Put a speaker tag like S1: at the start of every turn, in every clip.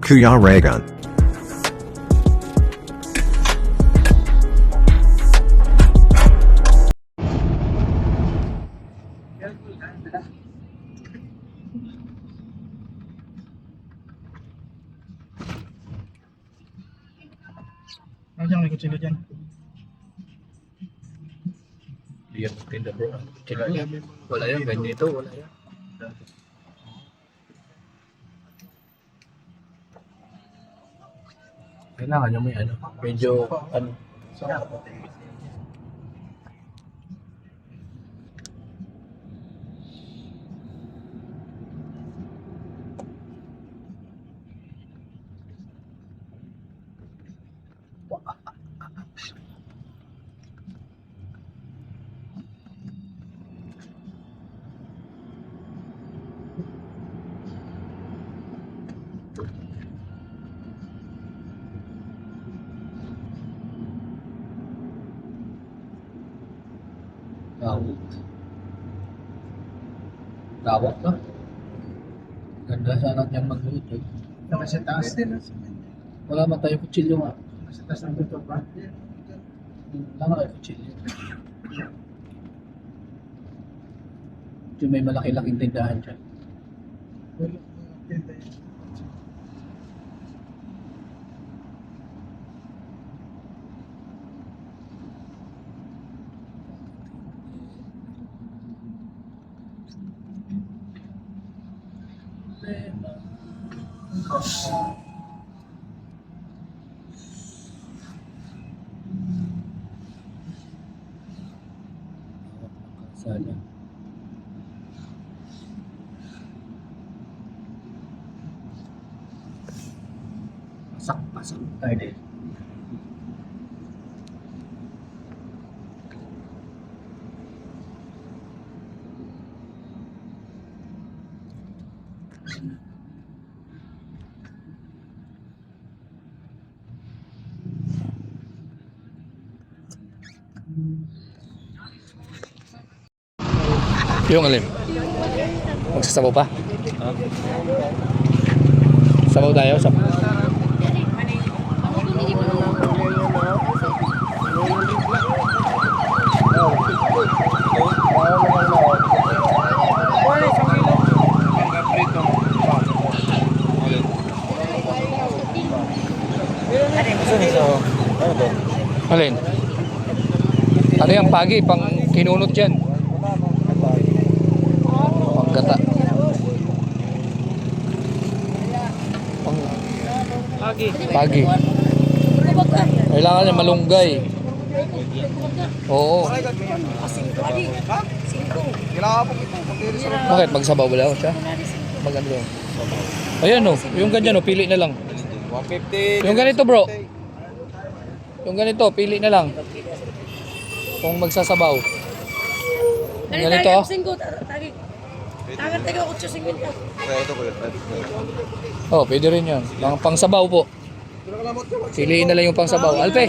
S1: Kuya Raygun.
S2: Nandiyan may kutsilo dyan.
S3: Yan, tinda bro. Wala yan, ganito, wala yan. Kailangan nyo may ano, medyo ano. Dawat. Dawat na. Ganda sana niyang magluto.
S2: Nasa taas din.
S3: Wala man tayo kutsilyo nga.
S2: Nasa taas ng luto pa.
S3: Tama kayo kutsilyo. Ito may malaki-laking tindahan dyan. Sana. Pasak tayo din. Yung alin? Magsasabaw pa? Sabaw tayo? Sabaw. Alin? Ano yung pagi? Pang kinunot dyan? Gata. Pagi. Kailangan niya malunggay. Oo. Bakit? Magsabaw ba daw siya? Maganda. Ayan o. Yung ganyan o. Pili na lang.
S2: 150.
S3: Yung ganito bro. Yung ganito. Pili na lang. Kung magsasabaw. Yung ganito o.
S4: Tangan tayo 850.
S3: Oh, pwede rin yan. Mga pangsabaw po. Piliin na lang yung pangsabaw. Alpe,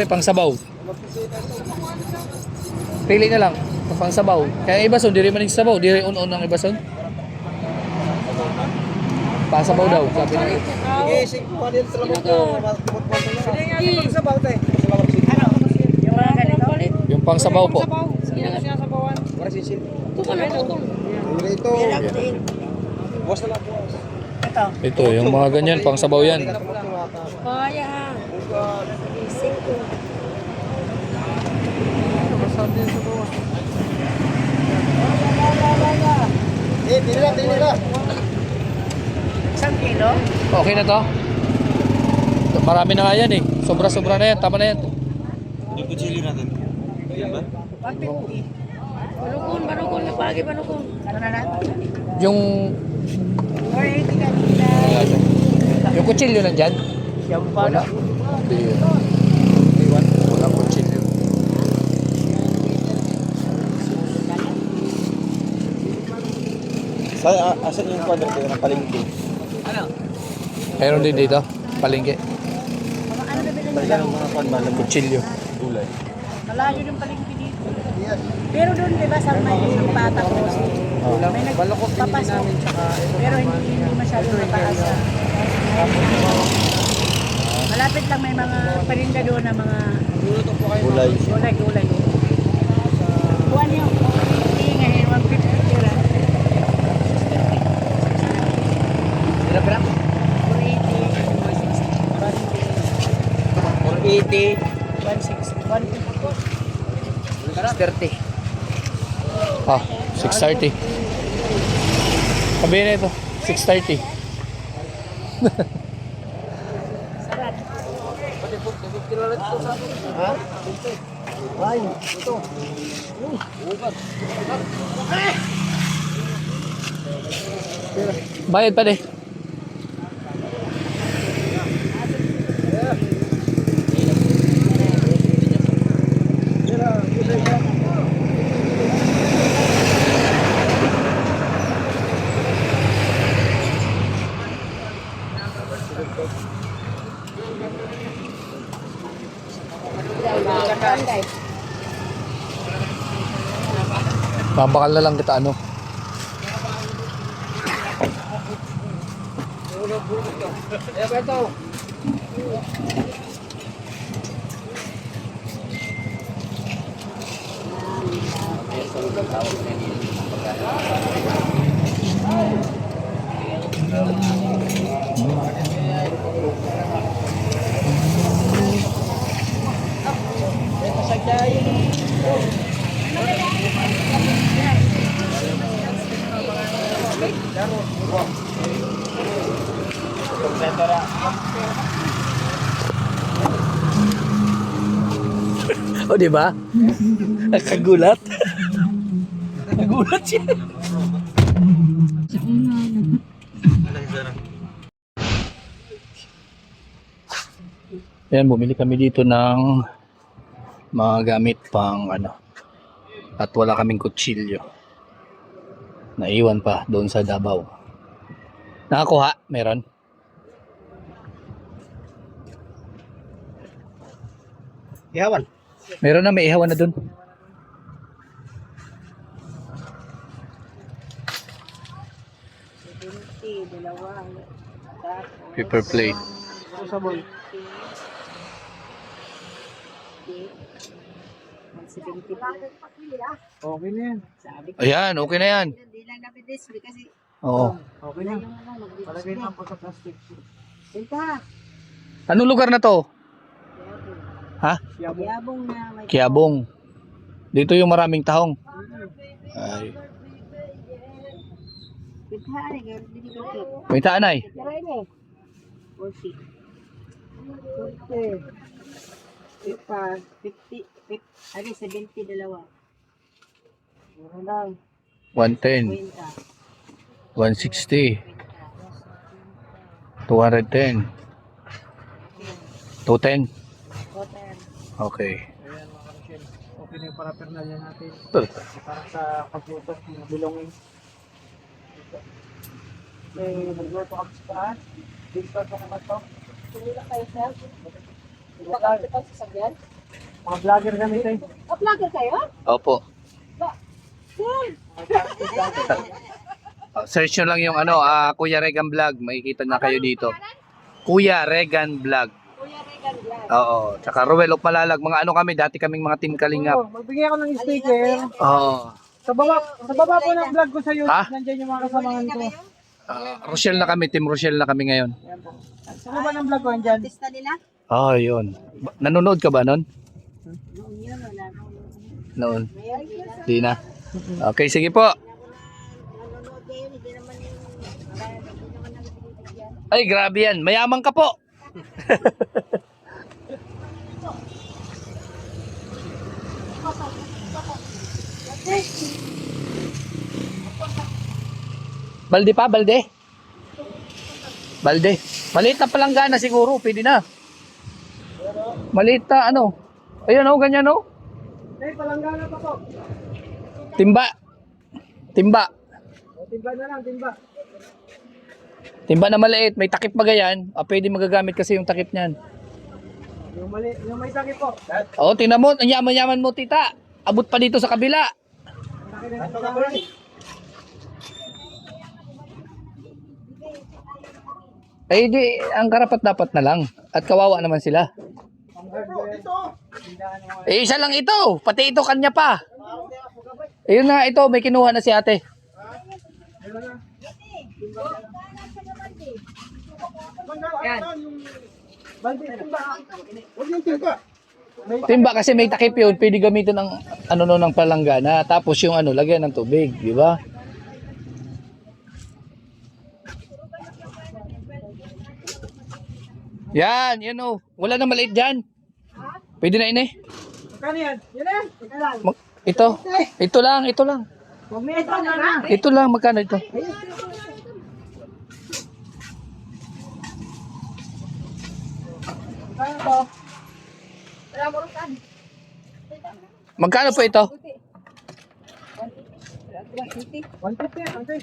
S3: pangsabaw. Pili na lang yung pangsabaw. Kaya iba son, di rin manig sabaw. Di rin on-on ang iba son. Pangsabaw daw, sabi na. Yung pangsabaw po.
S2: Ito. Buwas na lang.
S3: Ito, yung mga ganyan, pangsabaw yan.
S4: Kaya. Isip ko.
S2: Tili na.
S4: 1 kilo?
S3: Okay na to? Marami na nga yan eh. Sobra-sobra na yan, tama na yan.
S2: Yung kutsilyo natin. Yan ba?
S4: 150. Banukon na pagi, banukon. Ano na?
S3: Yung...
S4: 480 kanina.
S3: Yung kutsilyo nandyan? Wala. Hindi yun. Walang kutsilyo.
S2: Asan yung kwadro kayo ng palengke?
S3: Meron din dito, palengke.
S4: Ano na bilhin
S2: Talaga ng mga kwadro ng
S3: Kutsilyo.
S2: gulay.
S4: Malayo yung palengke dito. Pero doon, di ba, sa may patapos, may nagpapasok. Pero hindi masyadong mataas. Malapit lang may mga parinda doon na mga
S2: Gulay.
S4: gulay. Kuha niyo. Hindi ngayon, 150 tira.
S2: Sila pera?
S4: 480,
S2: 480.
S4: 160, 150.
S2: 630.
S3: Ah, 630. Sabihin na ito, 630.
S4: Sarap.
S2: Ha? Ay, ito.
S3: Bayad pa de. Babakal na lang kita ano. O, di ba? Nakagulat. Nakagulat siya. Ayan, bumili kami dito ng mga gamit pang ano. At wala kaming kutsilyo. Naiwan pa doon sa Davao. Nakakuha? Meron?
S2: Ihawan.
S3: Meron na, may ihawan na doon. Paper plate.
S2: Sabon.
S4: 170
S2: Okay na yan.
S3: Ayan, okay na yan.
S4: Hindi lang napidisplay kasi
S3: Oo.
S2: Okay na. Palagay na po sa plastic.
S4: Benta.
S3: Anong lugar na to? Ha?
S4: Yabong na may
S3: Quiabong. Dito yung maraming tahong. Ay.
S4: benta ni hindi ko kit.
S3: May taanay.
S4: Try ni. 40. 50. Ari 70 dalawa. Mura lang.
S3: 110. 160. 210. 210.
S4: Hotel.
S3: Okay.
S2: Okay na yung paraphernalia natin.
S3: Ito.
S2: Para sa computer, mga belongings. May nagluto kami sa taas. Dito ka naman to.
S4: Tumila kayo sir.
S2: Vlogger.
S4: Ito sa sagyan.
S2: Mga vlogger kami tayo.
S4: Vlogger kayo?
S3: Opo.
S4: Sir.
S3: Search nyo lang yung ano, Kuya Regan Vlog. Makikita na kayo dito. Kuya Regan Vlog.
S4: Kuya Regan Vlog.
S3: Oo. Tsaka Ruel of Malalag. Mga ano kami, dati kaming mga team Kalingap.
S2: Magbigay ako ng sticker.
S3: Oo.
S2: Sa baba po ng vlog ko sa YouTube,
S3: Ha?
S2: nandiyan yung mga kasamahan ko.
S3: Rochelle na kami, team Rochelle na kami ngayon.
S2: Ayan po. Sa baba ng vlog ko, andyan.
S4: Artista nila?
S3: Oh, yun. Nanonood ka ba nun?
S4: Noon yun, wala.
S3: Noon.
S4: Ngayon, hindi na.
S3: Di na. Okay, sige po.
S4: Nanonood kayo, hindi naman yung... Hindi naman nagbibigyan.
S3: Ay, grabe yan. Mayaman ka po. Balde pa, balde. Balde. Maliit na palanggana siguro, pwede na. Maliit na ano. Ayan o, ganyan o.
S2: Eh, palanggana pa po.
S3: Timba. Timba.
S2: Timba na lang, timba.
S3: Timba na maliit, may takip ba ganyan? Pwede magagamit kasi yung takip niyan.
S2: Yung may takip po.
S3: Oo, tingnan mo, ang yaman-yaman mo tita. Abot pa dito sa kabila.
S2: Ito ka po rin.
S3: Eh di, ang karapat dapat na lang. At kawawa naman sila. Eh isa lang ito. Pati ito kanya pa. Ayun na, ito. May kinuha na si ate.
S2: Yan. Balde, timba. Huwag yung timba.
S3: Timba kasi may takip yun. Pwede gamitin ng ano no, ng palanggana. Tapos yung ano, lagyan ng tubig. Di ba? Yan, yun o. Wala na maliit dyan. Pwede na ini.
S2: Magkano yan? Yan na. Teka lang.
S3: Ito. Ito lang, ito lang.
S2: Huwag may ito na.
S3: Ito lang, magkano ito?
S2: Magkano to?
S3: Magkano po ito?
S2: 150 yan, ante.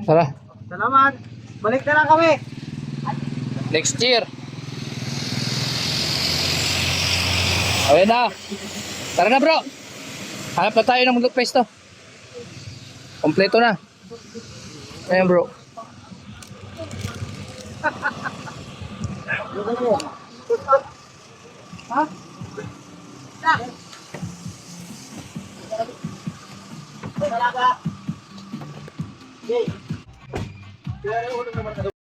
S3: Tara.
S2: Salamat. Balik na lang kami.
S3: Next year. Okay na. Tara na bro. Hanap na tayo ng pesto. Kompleto na. Ayan bro.
S2: Ha? Talaga. Yay. Kaya ulo naman